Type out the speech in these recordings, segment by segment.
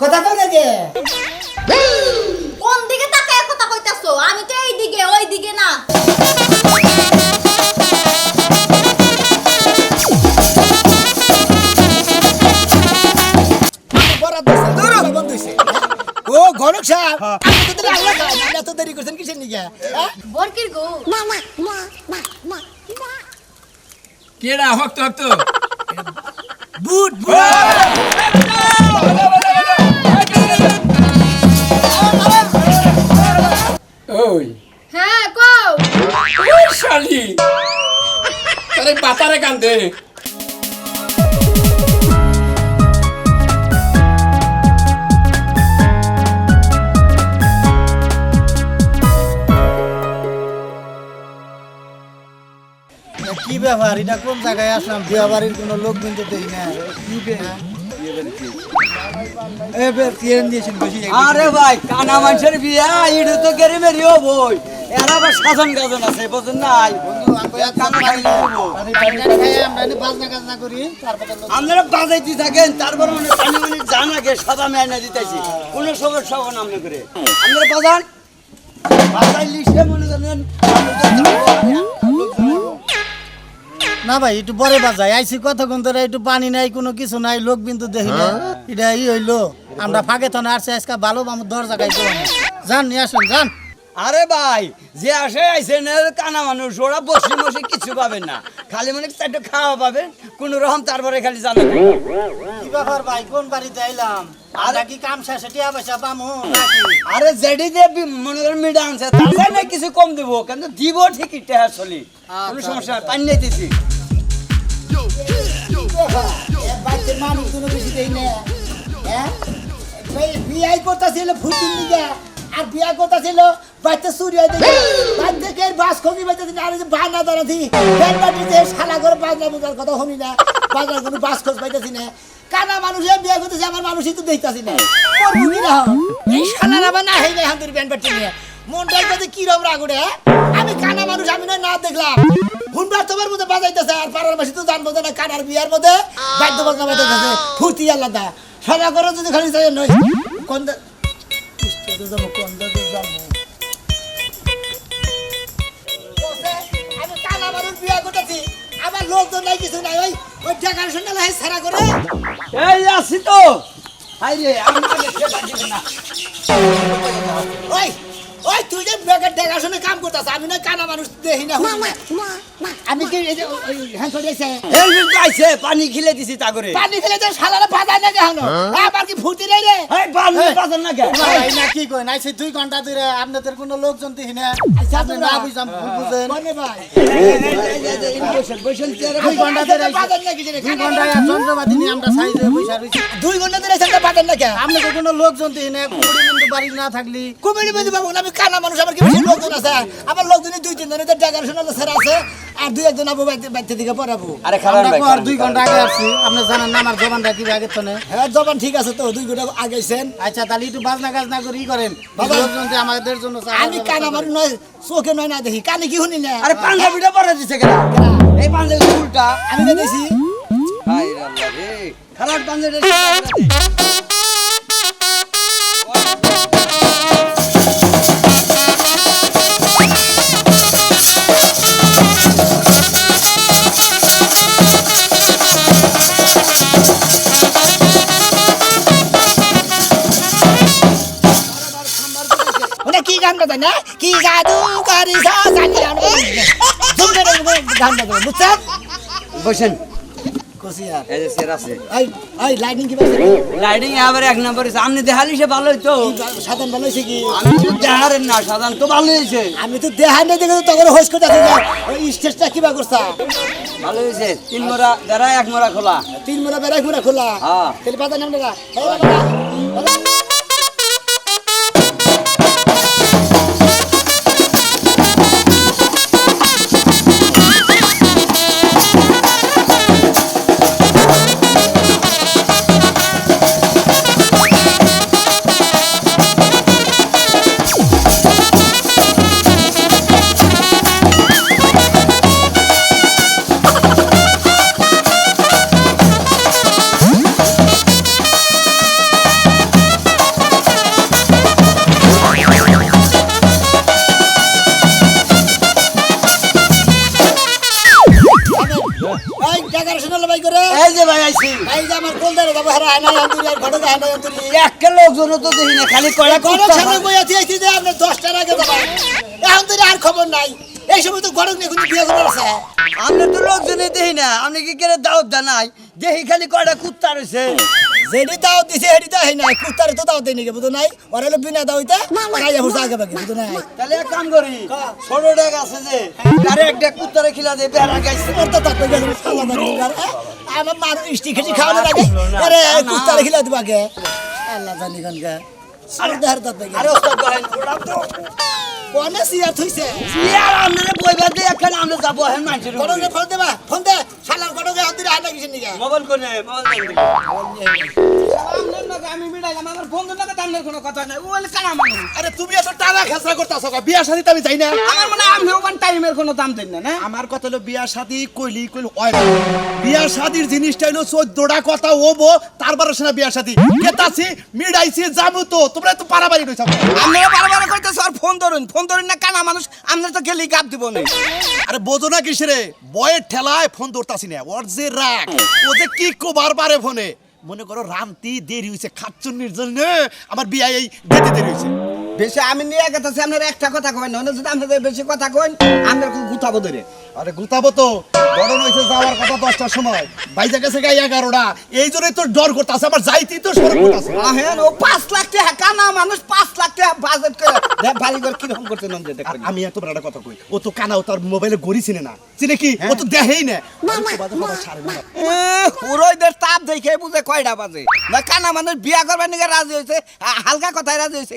কথা কও না কে কোন দিকে তাকায় কথা কইতাছো? আমি তো এই দিকে ওই দিকে না। বরাদ দিছে দূর বন্ধ হইছে ও গণক সাহেব আপনি তো দেরি আল্লাহ খায় না তো দেরি করছেন কিসের নিকে বরকির গো কেডা হক্ত হক্ত বুট ওই হ্যাঁ কও ওই শালি আরে বাতারে কান্দে কি ব্যাপার এটা কোন জায়গায় আসলাম বিয়া বাড়ির কোনো লোক কিন্তু দেই না আরে ভাই কানা মানুষের বিয়া ইডু তো গেরে মেরিও বই এরা আবার সাজন গাজন আছে বুঝেন নাই আপনারা বাজাইতে থাকেন তারপর মানে পানি মানে জান আগে সাদা মেয়না দিতেছি কোনো সমস্যা হবে না আপনি করে আপনারা বাজান বাজাই লিস্টে মনে জানেন না ভাই একটু পরে বাজাই আইসি কতক্ষণ ধরে একটু পানি নাই কোনো কিছু নাই লোক বিন্দু দেখি না এটা হইলো আমরা ফাঁকে থানে আসছে আজকে ভালো আমার দরজা গাইতে যান নিয়ে আসুন যান আরে ভাই যে আসে আইছেন কানা মানুষ ওরা বসে বসে কিছু পাবেন না খালি মানে চারটে খাওয়া পাবেন কোন রকম তারপরে খালি জানাবেন কি ব্যাপার ভাই কোন বাড়িতে আইলাম আর কি কাম শেষে টিয়া পয়সা পামু আরে জেডি দে মনে করেন মিডা আনছে তার না কিছু কম দিব কিন্তু দিব ঠিকই টেহা চলি কোনো সমস্যা নাই পানি নিতেছি বাড়িতে মানুষ কোনো বেশি দেই না হ্যাঁ বিয়াই করতেছিল ফুটির নিগে আর বিয়া করতেছিল বাড়িতে চুরি হয়ে দেখে বাড়ি থেকে বাস খবি বাড়িতে আর বানা দাঁড়াতি ব্যান বাটিতে শালা করে বাজনা বুঝার কথা শুনি না বাজার কোনো বাস খোঁজ পাইতেছি না কানা মানুষে বিয়া করতেছে আমার মানুষই তো দেখতেছি না করবি না এই শালার আবার না হয়ে যায় হাতুর ব্যান বাটি নিয়ে মনটাই কাছে কিরম রাগুড়ে আমি কানা মানুষ আমি না দেখলাম হুনবার তোমার মধ্যে বাজাইতেছে আর পাড়ার বাসী তো জানবো না কানার বিয়ার মধ্যে বাদ্য বাজনা বাজাইতেছে ফুর্তি আলাদা সারা করে যদি খালি যাই নয় কোন আমি কানা মানুষ বিয়া করতেছি আমার লোকজন নাই কিছু নাই ওই ওই টাকার সঙ্গে লাই সারা করে এই আসি তো হাই রে আমাকে খেলা দিবে না ওই ওই তুই যে বেকার দেখাশোনা কাম করতেছ আমি না কানা মানুষ দেখি না আমি কি এই যে হ্যাঁ চলেছে এই যে আইছে পানি খিলে দিছি তা করে পানি খেলে তো শালারা বাজায় না কেন আবার কি ফুটি নাই রে এই পানি পাছন না কে ভাই না কি কই নাই সে 2 ঘন্টা ধরে আপনাদের কোনো লোকজন দেখি না আপনি না বুঝাম বুঝেন কোনে ভাই বসেন বসেন 2 ঘন্টা ধরে বাজায় না কি রে 2 ঘন্টা যন্ত্রপাতি নিয়ে আমরা সাইজে বইসা রইছি 2 ঘন্টা ধরে সেটা বাজায় না কে আপনাদের কোনো লোকজন দেখি না কুমির কিন্তু বাড়ি না থাকলি কুমির বন্ধু বাবু আমি কানা মানুষ আমার কি বেশি লোকজন আছে আমার লোকজন 2-3 জনের টাকার শোনা ছেড়ে আছে আর 2-1 আবু বাইতে দিকে পড়াবো আরে খারাপ ভাই আর 2 ঘন্টা আগে আসছি আপনি জানেন না আমার জবানটা কি আগে তনে হ্যাঁ জবান ঠিক আছে তো 2 ঘন্টা আগে আইছেন আচ্ছা তাহলে একটু বাজনা কাজ না করি করেন বাবা লোকজন যে আমাদের জন্য আমি কানা মানুষ নয় চোখে নয় না দেখি কানে কি শুনি না আরে পাঞ্জাবিটা পরে দিছে কেন এই পাঞ্জাবি উল্টা আমি না দেখি হাই রে আল্লাহ রে খারাপ পাঞ্জাবিটা কি গান গায় না কি জাদু করি জানি জুমরে গান গায় বুঝছেন বসেন কোসিয়ার এই যে সের আছে এই এই লাইটিং কি বাজে লাইটিং আবার এক নম্বরে সামনে দেখালি সে ভালো হইতো সাধারণ ভালো হইছে কি আমি তো দেখারেন না সাধারণ তো ভালো হয়েছে আমি তো দেখাই না দেখে তো তখন হোস করতে আছি ওই স্টেজটা কিবা করছা ভালো হয়েছে 3 মোড়া দাঁড়া 1 মোড়া খোলা 3 মোড়া বেড়াই মোড়া খোলা হ্যাঁ তাহলে পাতা নাম দাদা আয় না অন্তরি আর ঘটক আয় না অন্তরি একটা লোকজনও তো দেখি না খালি কয়টা ঘটক কুত্তা সামনে বই আছে যে আপনি 10টার আগে যাবেন এখন তো আর খবর নাই এই সময় তো ঘটক নিয়ে কোনো বিয়ে করে আছে আমরা তো লোকজনই দেখি না আপনি কি করে দাওয়াত দেন নাই দেখি খালি কয়টা কুত্তা রয়েছে যেটি দাওয়াত দিছে হেডি তো হয় নাই কুত্তারে তো দাওয়াত দেই নাকি বুঝো নাই ওরা হলো বিনা দাওয়াতে খাইয়া বসে আগে বাকি বুঝো নাই তাহলে এক কাম করি ছোট ডেক আছে যে তারে একটা কুত্তারে খিলা দে বেড়া গাইছে ওর তো তারপরে গেল সালা দাঁড়ি আমার মানুষ ইষ্টি খেটি খাওয়ানো লাগে আরে কুত্তারে খিলা দিব আগে আল্লাহ জানি কানকা আরে দেহার তাতে আরে ওস্তাদ বহেন ওরা তো কোনে সিয়ার থইছে ইয়ার আমরা বইবা দে এখন আমরা যাব হেন মানছির ঘটকে ফোন দেবা ফোন দে শালার ঘটকে অন্তরি আয় না কিছু নিকে মোবাইল কোনে মোবাইল দেন আমি মিলাইলাম আমার বন্ধুর লাগে তামনের কোনো কথা নাই ওলে কানা মানুষ আরে তুমি এত টানা খেসরা করতেছো বিয়া শাদী আমি যাই না আমার মনে হয় আপনি ওখান টাইমের কোনো দাম দেন না আমার কথা হলো বিয়া শাদী কইলি হয় না বিয়া শাদীর জিনিসটা হলো 14টা কথা ওবো তারপরে সেনা বিয়া শাদী কেতাছি মিডাইছি জামু তো তোমরা তো পারাবাড়ি রইছো আপনারা বারবার কইতেছ আর ফোন ধরুন না কানা মানুষ আমরা তো গেলি গাপ দিব না আরে বোঝো না কিসরে বয়ের ঠেলায় ফোন ধরতাছি না ওর যে রাগ ও যে কি কবার পারে ফোনে মনে করো রামতি দেরি হইছে খাচ্চুন্নির জন্য আমার বিয়া এই যেতে দেরি হইছে বেশি আমি নিয়ে গেতেছি আপনার একটা কথা কবেন না যদি আপনাদের বেশি কথা কইন আমরা গুতাবো ধরে আরে গুতাবো তো গরম হইছে যাওয়ার কথা 10টার সময় বাইজা গেছে গাই 11টা এই জন্যই তো ডর করতেছে আমার যাইতেই তো সরব করতেছে আহেন ও 5 লাখ টাকা কানা মানুষ 5 লাখ টাকা বাজেট করে দেখ ভারী করে কি রকম করতে নন যেতে আমি এত বড় একটা কথা কই ও তো কানাও তার মোবাইলে গড়ি চিনে না চিনে কি ও তো দেহেই না পুরোইদের তাপ দেখে বুঝে কয়টা বাজে না কানা মানুষ বিয়া করবার নিকে রাজি হয়েছে হালকা কথায় রাজি হয়েছে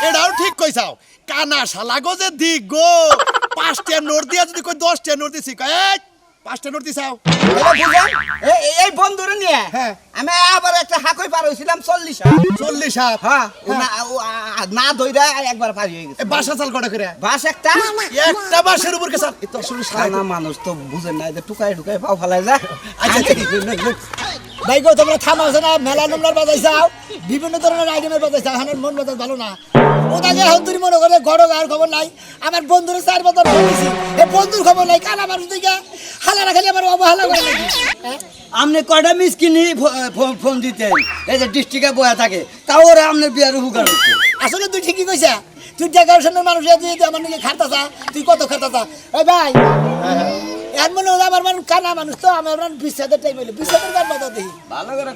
এটাও ঠিক কইছাও কানা শালাগো যে দিক গো 5টা নোট দিয়া যদি কই 10টা নোট দিছি কই 5টা নোট দিছাও এই বন্ধুরে নিয়ে হ্যাঁ। আমি আবার একটা হাকই পার হইছিলাম 40 40 হাত হ্যাঁ না দইরা একবার পার হয়ে গেছে বাসা চাল কটা করে বাস একটা বাসের উপর কেসাল এত আসলে কানা মানুষ তো বুঝেন না যে টুকাই টুকাই পাও ফালাই যা আচ্ছা ভাই গো তোমরা থামাও না মেলা নম্বর বাজাইছাও বিভিন্ন ধরনের আইটেমের বাজাইছাও এখন মন মেজাজ ভালো না ওটাকে অন্তরি মনে করে ঘটক আর খবর নাই আমার বন্ধুরে 4 বছর ফোন দিছি এই বন্ধুর খবর নাই কানা মানুষ দিকে হালারা খালি আমার অবহেলা করে নাকি আপনি কয়টা মিসকিনি ফোন দিতেন এই যে ডিস্ট্রিক্টে বয়া থাকে তাও ওরা আপনার বিয়ার উপকার হচ্ছে আসলে তুই ঠিকই কইছা তুই ডেকোরেশনের মানুষ যদি আমার নিকে খাটাছা তুই কত খাটাছা এই ভাই এর মনে হলো আমার মানুষ কানা মানুষ তো আমার বিশ্বাসের টাইম হইলো বিশ্বাসের গান বাজা দেখি ভালো করে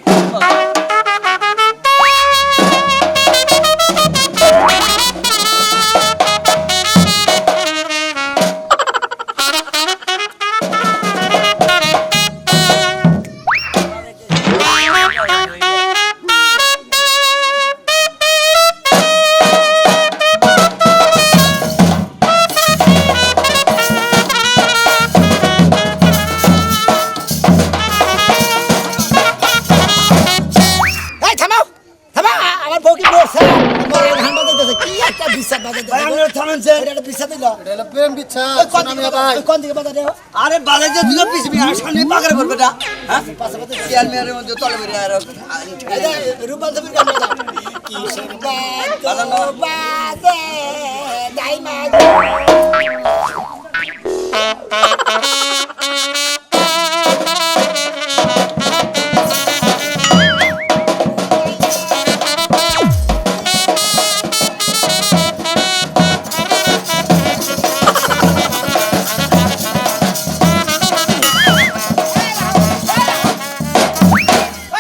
এই থামাও থামা আমার বউ কি বলছে আমার গান বাজাইতেছে কি একটা বিশ্বাস বাজাইতেছে আপনারা থামেন স্যার এটা একটা বিশ্বাস দিল এটা প্রেম বিচ্ছা কোন দিকে বাজা দেও আরে বাজাইতে দুটো পিছবি আর সামনে পাগড়ে করবে না হ্যাঁ চেয়ার মেয়ারের মধ্যে তলে বেরিয়ে আর রূপাল ছবির গান বাজা কিসের বাজা বাজে দাইমা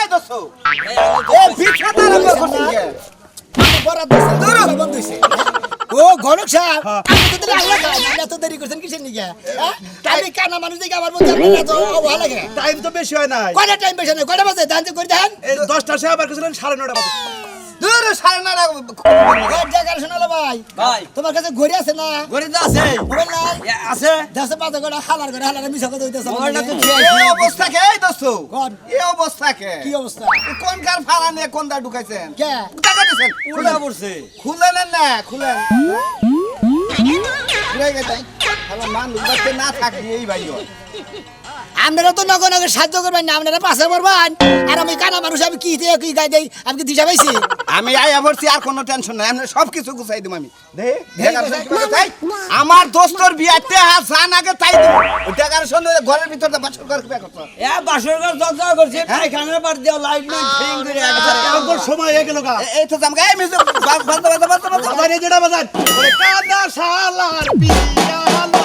এই দোস্ত এ ভিক্ষা আরম্ভ করছিস কে বরাদ দিছে দূর বন্ধ হইছে ও ঘনক সাহেব আপনি তো আল্লাহ খান এত দেরি করছেন কিসের নিকে আমি কানা মানুষ দেখে আমার মধ্যে এত অবহেলা লাগে টাইম তো বেশি হয় নাই কয়টা টাইম বেশি না কয়টা বাজে দান করে দেন এই 10টা সে আবার কইছিলেন 9:30 বাজে দূর সাড়ে না জায়গা শোনালো ভাই ভাই তোমার কাছে ঘড়ি আছে না গড়ি তো আছে মোবাইল নাই আছে দেশে পাতা করে হালার করে হালার মিছা কথা হইতেছে মোবাইলটা তো এই অবস্থা কে এই দোস্ত কোন? এই অবস্থা কে কি অবস্থা কোন কার ভাড়া নিয়ে কোন দা ঢুকাইছেন কে টাকা দিছেন উল্টা পড়ছে খুলেন না খুলেন খুলে গেছে আমার মানুষ বাচ্চা না থাকবি এই ভাই আপনারা তো নগর নগর সাহায্য করবেন না, আপনারা পাশে পড়বেন। আর আমি কানা মানুষ, আমি কি দিয়ে কি গাই দেই, আমি কি দিশা পাইছি? আমি আয়া পড়ছি, আর কোনো টেনশন নাই, আমি সব কিছু গুছাই দিম। আমি আমার দোস্তর বিয়াতে হাসান আগে তাই দিব। ওই টাকার সঙ্গে ঘরের ভিতরে বাসর করে বিয়া করছ। এ বাসর ঘর দরজা করছে, পায়খানার পার দিয়ে লাইট ম্যান ফিং করে এখন সময় হয়ে গেল গা। এই তো জামগা এই মিউজিক বাজা আবার এই যেটা বাজান ওরে কাদা শালার বিয়া হলো।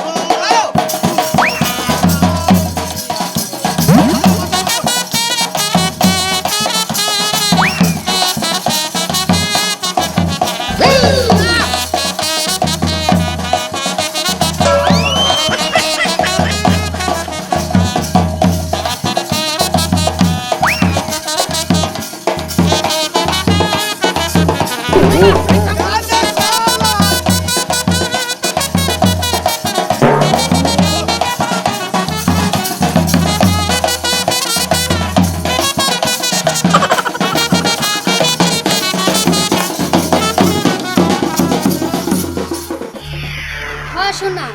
হ্যাঁ শোনা,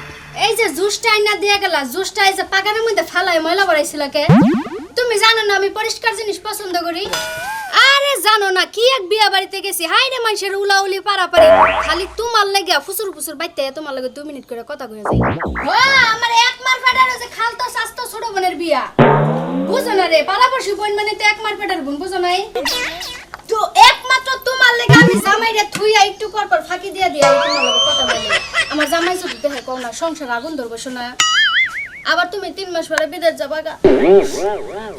এই যে জুসটা আইনা দিয়ে গেলা, জুসটা এই যে পাকানের মধ্যে ফালাই ময়লা বাড়াইছিল কে? তুমি জানো না আমি পরিষ্কার জিনিস পছন্দ করি। আরে জানো না কি এক বিয়া বাড়িতে গেছি, হাই রে মানুষের উলাউলি পারাপারি, খালি তোমার লাগা ফুসুর ফুসুর বাইতে তোমার লাগে 2 মিনিট করে কথা কইয়া যাই। হ্যাঁ আমার এক মার পেটার যে খালতো সাস্তো ছোট বোনের বিয়া, বুঝো না রে? পাড়াপড়শি বোন মানে তো এক মার পেটার বোন, বুঝো নাই? তো একমাত্র তোমার লেগে আমি জামাইরে থুইয়া একটু পর পর ফাঁকি দিয়া দিয়া তোমার লগে কথা বলি। আমার জামাই যদি দেখে কও না সংসার আগুন ধরবো শোনা। আবার তুমি 3 মাস পরে বিদেশ যাবা গা,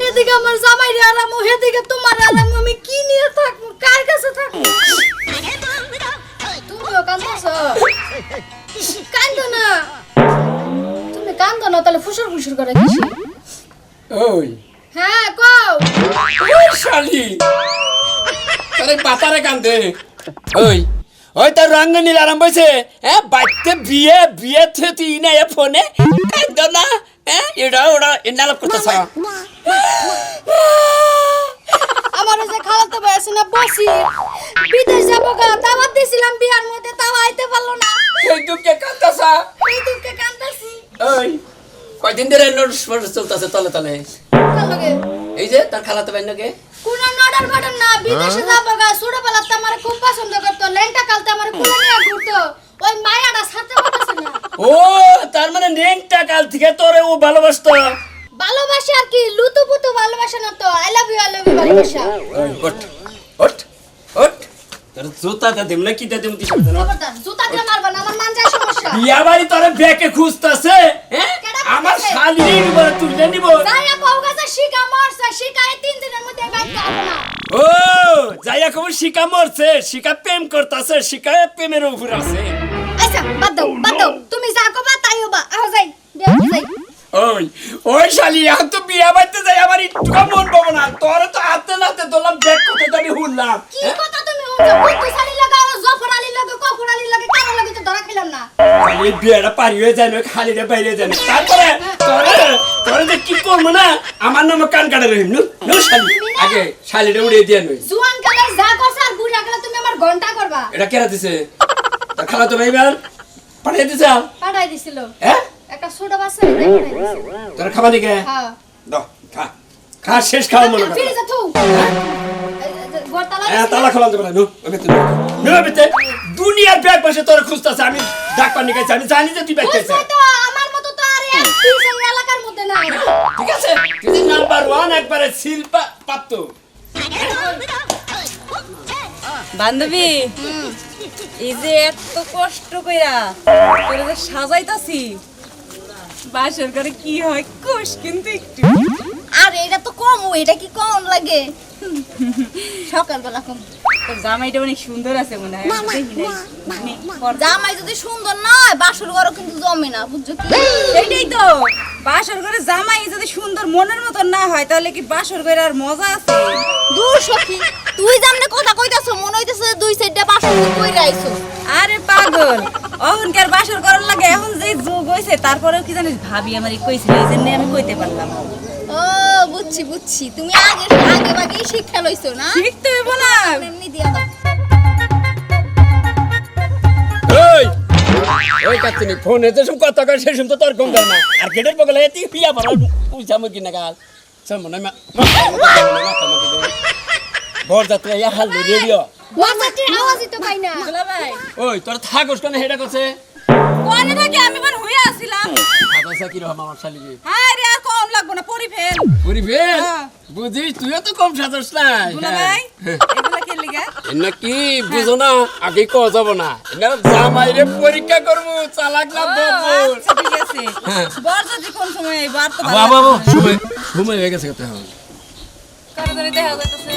এদিকে আমার জামাইরে আরামো, এদিকে তোমার আরামো, আমি কি নিয়ে থাকবো, কার কাছে থাকবো? তুমিও কান্দছো? কান্দো না, তুমি কান্দো না, তাহলে ফুসুর ফুসুর করে কিসি? ওই হ্যাঁ কও। ওই শালি তারে বাতারে কান্দে। ওই ওই তার রঙ্গনীল আরম্ভ হয়েছে। হ্যাঁ বাইতে বিয়ে বিয়ে তুই না এ ফোনে কান্দ না। হ্যাঁ এটা ওরা এনালাপ করতেছ। আমার যে খালাতো ভাই আছে না বসি, বিদেশ যাবো গা, দাওয়াত দিছিলাম বিয়ার মধ্যে, তাও আইতে পারলো না। এই দুঃখে কান্দতেছ? এই দুঃখে কান্দাছি। ওই কয়দিন ধরে নোটিস চলতেছে তলে তলে? কার লগে? এই যে তার খালাতো ভাই নাকি কোন নডার ঘটন না, বিদেশে যাবো গা, ছোটবেলাতে আমার খুব পছন্দ করতো, লেংটা কালতে আমার কোলে নিয়ে ঘুরতো, ওই মায়াটা ছাড়তে পারতেছে না। ও তার মানে নেংটা কাল থেকে তোরে ও ভালোবাসতো। ভালোবাসা আর কি, লুতু পুতু ভালোবাসা না তো, আই লাভ ইউ ভালোবাসা। ওঠ ওঠ ওঠ তোর জুতাটা দিম না কিটা দিম তুই জানো? খবরদার জুতা দিয়ে মারবা না, আমার মান যায় সমস্যা। বিয়া বাড়ি তোরে ব্যাকে খুঁজতাছে। হ্যাঁ কেডা আমার খুঁজতাছে? শালি নিব তুলে নিব। যাইয়া কও গাছে শিকা মারছে, শিকা এই 3 দিনের মধ্যে বাইতে হবে না। ও যাইয়া কব শিকা মরছে, শিকা প্রেম করতাছে, শিকা প্রেমের উপর আছে। আচ্ছা বাদ দাও, তুমি যা কবা তাই হবা। আহ যাই বিয়া যাই। ওই ওই শালি এখন তো বিয়া বাড়িতে যাই আমার একটু মন পাবো না। তোরে তো হাতে নাতে দোলাম ব্যাগ করতে তো আমি শুনলাম। কি কথা তুমি হুনছো? কুত্তু শালি লাগা, জফর আলী লাগে, কফর আলী লাগে, কারো লাগে তো ধরা খেলাম না। এই বিয়াটা পারি হয়ে যায় না, খালি রে বাইরে যায় না। তারপরে তোরে যে কি করবো না, আমার নামে কান কাটা রহিম নু শালি। আগে শালিটা উড়িয়ে দিয়ে নই। জুয়ান কালে যা করছ আর বুড়া কালে তুমি আমার ঘন্টা করবা। এটা কেরা দিছে? তার খালা তো ভাইবার পাঠিয়ে দিছে। পাঠাই দিছিল হ্যাঁ একটা ছোট বাচ্চা পাঠাই দিছিল। তোর খাবা দিকে হ্যাঁ দাও খা খা শেষ খাওয়া মনে কর। ফিরে যা থু গরতালা হ্যাঁ তালা খোলা দেবে না নু ভিতরে দুনিয়ার ব্যাগ বসে তোর খুঁজতেছে। আমি ডাক পানি খাইছি, আমি জানি যে তুই ব্যাগ খাইছিস। বুঝছো তো আমার মতো তো আর এক পিস এলাকার মধ্যে না। ঠিক আছে তুই নাম্বার 1 একবারে শিল্পা পাত্ত। বান্ধবী এই যে এত কষ্ট কইরা তোরে যে সাজাইতাছি, বাসর করে কি হয় কোষ কিন্তু একটু। আর এটা তো কম, এটা কি কম লাগে? সকালবেলা কম। তোর জামাইটা অনেক সুন্দর আছে মনে হয়, আমি দেখি নাই। মানে জামাই যদি সুন্দর নয় বাসর ঘরও কিন্তু জমে না, বুঝছো কি? এইটাই তো, বাসর করে জামাই যদি সুন্দর মনের মতো না হয় তাহলে কি বাসর করে আর মজা আছে? দূর সখী, তুই যেমনে কথা কইতাছ মনে হইতাছে দুই সাইডটা বাসর কইরা আইছো। আরে পাগল, অহংকার বাসর করার লাগে এখন যে যোগ হইছে, তারপরেও কি জানিস ভাবি আমারই কইছিল, এই জন্য আমি কইতে পারলাম। ও বুঝছি, তুমি আগে ভাগেই শিক্ষা লইছো না? শিখতে হইব না? এমনি দিয়া দাও। এই ওই কাচ্চিনি ফোনে যে সব কথা কয় সেই সব তো তোর কম করে না আর গেটের বগলে এতি পিয়া বড় উইসামো কিনা গাল সব মনে বর যাত্রা ইয়া হাল্লু রেডিও বাজারটির আওয়াজই তো পাই না। দুলা ভাই ওই তোর থাকস কেন হেডা করছে কোনে নাকি আমি বল হইয়া আসিলাম আচ্ছা কি রকম আমার শালি হ্যাঁ রে আর কম লাগবো না পরি ফেল পুরি বেল বুঝিস তুইও তো কম সাজস না দুলা ভাই এগুলা কি লিগা এনা কি বুঝো না আগে কো যাব না এনা জামাইরে পরীক্ষা করব চালাক না বপুর আচ্ছা ঠিক আছে বর যদি কোন সময় আইবো আর তো বাবা সময় ঘুমাই হয়ে গেছে কত হ্যাঁ তাড়াতাড়ি দেখা যাইতেছে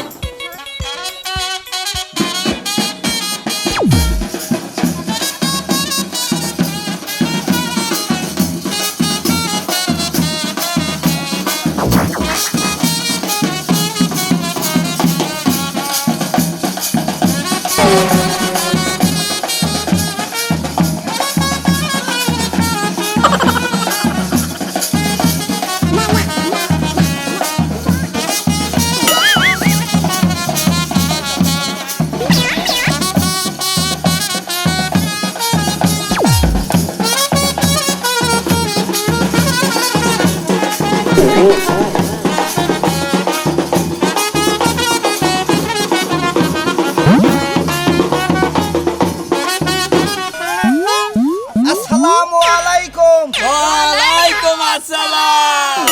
আসসালামু আলাইকুম। ওয়ালাইকুম আসসালাম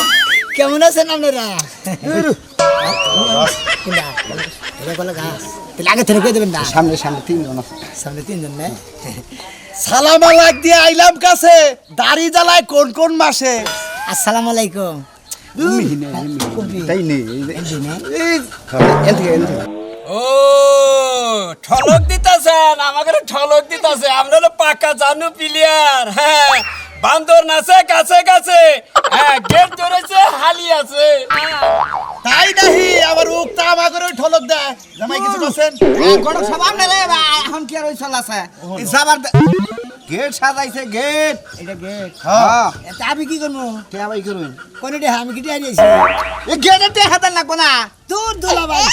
কেমন আছেন আপনারা? তাহলে আগে থেকে দেবেন না, সামনে সামনে তিনজন আছে। সামনে তিনজন না। সালাম আলাইক দিয়ে আইলাম কাছে দাড়ি জ্বালায় কোন কোন মাসে আসসালামু আলাইকুম। তাই নেই ও ঠলক দিতাছেন আমাকে ঠলক দিতাছে আমরা হলো পাকা জানু প্লেয়ার হ্যাঁ বান্দর নাচে কাছে কাছে হ্যাঁ গেট ধরেছে হালি আছে তাই নাহি আবার উক্তা আমাকে ঠলক দেয় জামাই কিছু বলছেন গড় সব আমনে রে এখন কি আর ওই চলাছে যাবার গেট সাজাইছে গেট এটা গেট। হ্যাঁ এটা আমি কি করবো? কে ভাই করবেন কোনে দেহা আমি কি দিয়েছি? এই গেটে তে হাতে লাগবো না দূর দুলা ভাই।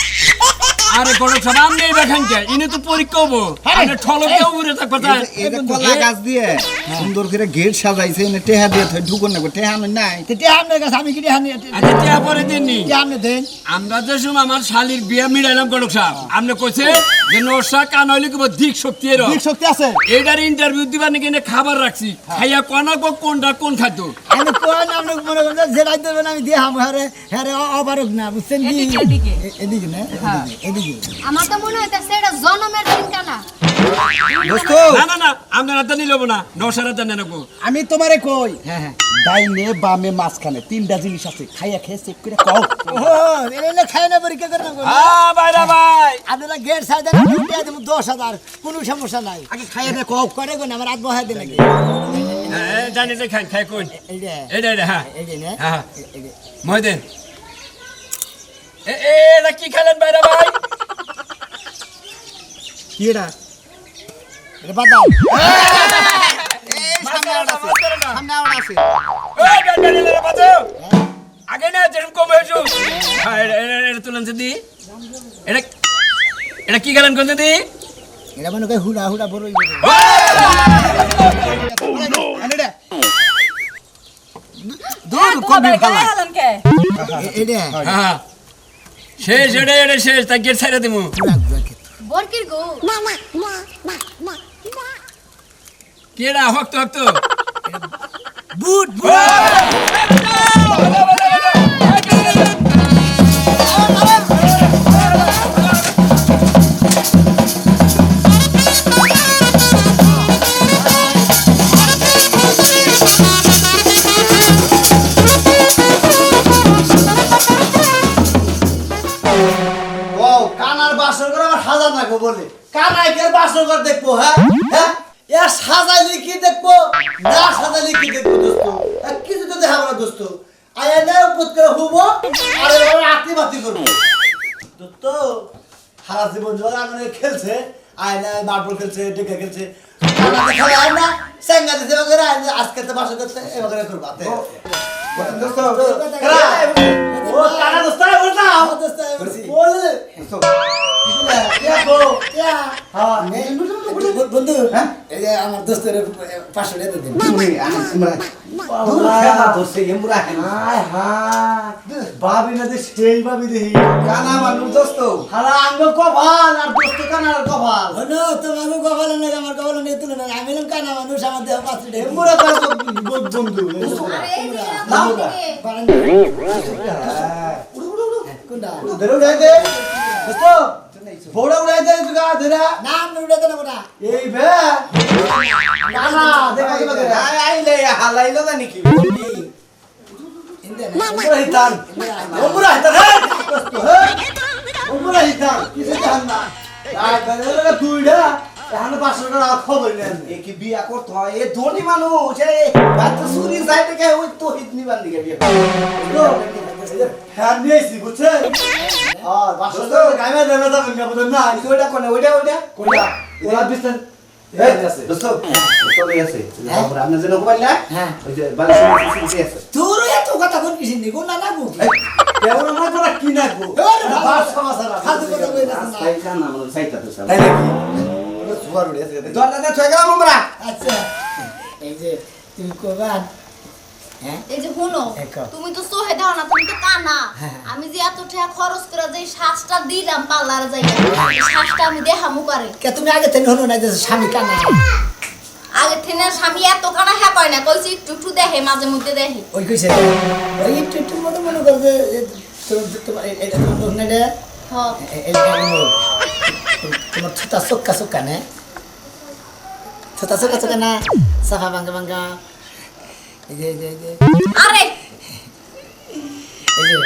আরে বড় সব আমনে দেখেন কে ইনি তো পরীক্ষা হবো আপনি ঠলক দিয়ে উড়ে থাকবে তাই এই যে কলা গাছ দিয়ে সুন্দর করে গেট সাজাইছে এনে টেহা দিয়ে থই ঢুকন না টেহা নাই তেতে আপনার কাছে আমি কি দেহা নিয়ে আচ্ছা টিয়া পরে দিননি আপনি দেন। আমরা যে সময় আমার শালির বিয়া মিলাইলাম গড়ক সাহেব আপনি কইছে যে নরসা কান হইলে কি দিক শক্তি এর ঠিক শক্তি আছে এইটার ইন্টারভিউ দিবার নাকি এনে খাবার রাখছি খাইয়া কোনা কোনটা কোন খাদ্য আমি কোন আপনি মনে করেন যেটা দেবেন আমি দিয়ে হাম হারে হারে অবারক না বুঝছেন কি? এদিকে, এদিকে। এদিকে না এদিকে। আমার তো মনে হইতাছে এটা জনমের দিন কানা। দোস্ত না না না আপনার হাতে নিলব না নরসার হাতে নেবো আমি তোমারে কই হ্যাঁ। ডাইনে বামে মাঝখানে তিনটা জিনিস আছে খাইয়া খেয়ে চেক করে কও ও এনে খাই না পরীক্ষা করে না। হ্যাঁ ভাইরা ভাই আপনারা গেট সাইড উঠে দেবো 10,000 কোনো সমস্যা নাই। আগে খাইয়া দে কও করে কোন আমার রাত বহাই দেন নাকি? হ্যাঁ জানি যে খাই খাই কোন এইটা এটা হ্যাঁ এইটা না হ্যাঁ ময়দেন এটা কি খেলেন ভাইরা ভাই কি এটা? এটা বাদাম। সামনে আওয়াজ আছে ওই ডান্ডালে বাজাও আগে না যেরকম কম হয়েছো হ্যাঁ এটা তুলেন দি এটা এটা কি খেলেন কোন দি এটা মনে করে হুড়া হুড়া বড় দূর কবি ফালা হালান কে এটা হ্যাঁ শেষ এটা শেষ তা গেট ছাইরা দিমু বরকির গো। কেডা হক্ত হক্ত বুট ও কানার বাসর করে আমার সাজা নাকো বলে কানাইকের বাসর করে দেখবো হ্যাঁ হ্যাঁ এ সাজাইলে কি দেখবো না সাজাইলে কি দেখবো দোস্ত কিছু তো দেখাবো না দোস্ত আয় না উপর করে হুবো আর এবার আতি বাতি করবো দোস্ত সারা জীবন জোর আগুনে খেলছে আয় না মার্বল খেলছে টেকা খেলছে খেলা আয় না সেঙ্গা দিতে বগরে আজকে তো বাসর করতে এবারে করবো আতে দোস্ত ও কানা দোস্ত বলতা দোস্ত বল দোস্ত কি বলে দেখো হ্যাঁ বন্ধু হ্যাঁ? এই যে আমার দোস্তের 500 টাকা দিন হায় হায় ভাবি না যে সেই ভাবি দেহি কানা মানুষ দোস্ত হারা আঙ্গ কপাল আর দোস্ত কানার কপাল হলো তোমার কপালে না আমার কপালে নিয়ে তুলে না আমি এলাম কানা মানুষ আমার দেহ 500 টাকা এমুরা তার বন্ধু আরে এই দিকে না, ওই দিকে। কোনটা ধরে উড়াই দে দোস্ত বড় উড়াই দে তুগা ধরা না আমি উড়াতে না কোনা এই বে না না দেখা কি বাগে আইলে হালাইলো জানি কি ইন্দে উমরা হিতান উমরা হিতান উমরা হিতান কিছু জান না আই বাগে তুইডা এখন 500 টাকা খবর নেন এ কি বিয়া করতে হয় এ ধনী মানুষ এ বাচ্চা চুরি যাই থেকে ওই তো হিত নিবান দিকে বিয়া হ্যাঁ নিয়েছি বুঝছেন আর 500 টাকা গাইমে দেনা যাবেন না বুঝছেন না ওইটা কোনে ওইটা কোনটা ওরা বিস্তার এই আছে দোস্ত চলে গেছে আমরা আপনি যেন কইলা হ্যাঁ ওই যে বালিশ আছে তোর এত কথা কোন কিছু নেই কোন না গো কেমন আমরা তোরা কি নাকবো বাস সমাচার ফালতু কথা কই না তাই জানা আমরা সাইতা তো সব তাই নাকি ওরা সুয়ার উড়ে আছে দরজা ছয় গেলাম আমরা আচ্ছা এই যে তুমি কবান হ্যাঁ এই যে শুনো একা। তুমি তো সোহে দাও না তুমি তো কানা হ্যাঁ। আমি যে এত টাকা খরচ করে যে শ্বাসটা দিলাম পার্লারে যাই শ্বাসটা আমি দেখামু করে কে তুমি আগে থেকে হলো না যে স্বামী কানা আগে থেকে স্বামী এত কানা হ্যাঁ কয় না কইছি একটু একটু দেখে মাঝে মধ্যে দেখে ওই কইছে ওই একটু একটু মনে কর যে তোমার এটা তোমার লোক না রে হ্যাঁ তোমার ছোটা চক্কা চক্কা নে ছোটা চক্কা চক্কা না সাফা ভাঙ্গা ভাঙ্গা এই যে এই যে এই যে আরে এই যে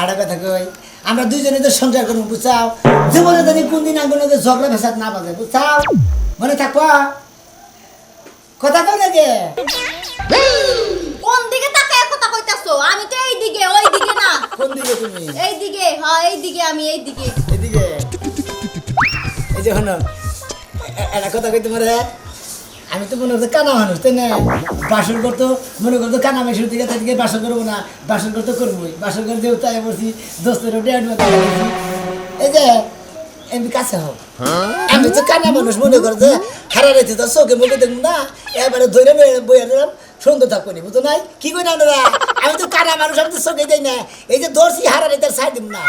আড়া কথা কই আমরা দুইজনে তো সংসার করবো বুঝাও জীবনে জানি কোন দিন আগুনে যে ঝগড়া ভেসাদ না বাজে বুঝাও মনে থাকবা কথা কই না যে কোন দিকে তাকায় কথা কইতাছো আমি তো এই দিকে ওই দিকে না কোন দিকে তুমি এই দিকে হ্যাঁ এই দিকে আমি এই দিকে এদিকে এই যে হনো একটা কথা কই তোমার আমি তো মনে করতো কানা মানুষ তাই না বাসন করতো মনে করতো কানা মেশিন থেকে তাদেরকে বাসন করবো না বাসন করতে করবোই বাসন করে দেবো তাই বলছি দোস্তের ডেট মতো এই যে এমনি কাছে হোক আমি তো কানা মানুষ মনে করতো হারা রেখে তো চোখে মুখে দেখবো না এবারে ধরে বইয়া দিলাম সুন্দর থাকবো নি বুঝতো নাই কি কই না আমি তো কানা মানুষ আমি তো চোখে দেয় না এই যে দর্শি হারা রেখে সাই দিব না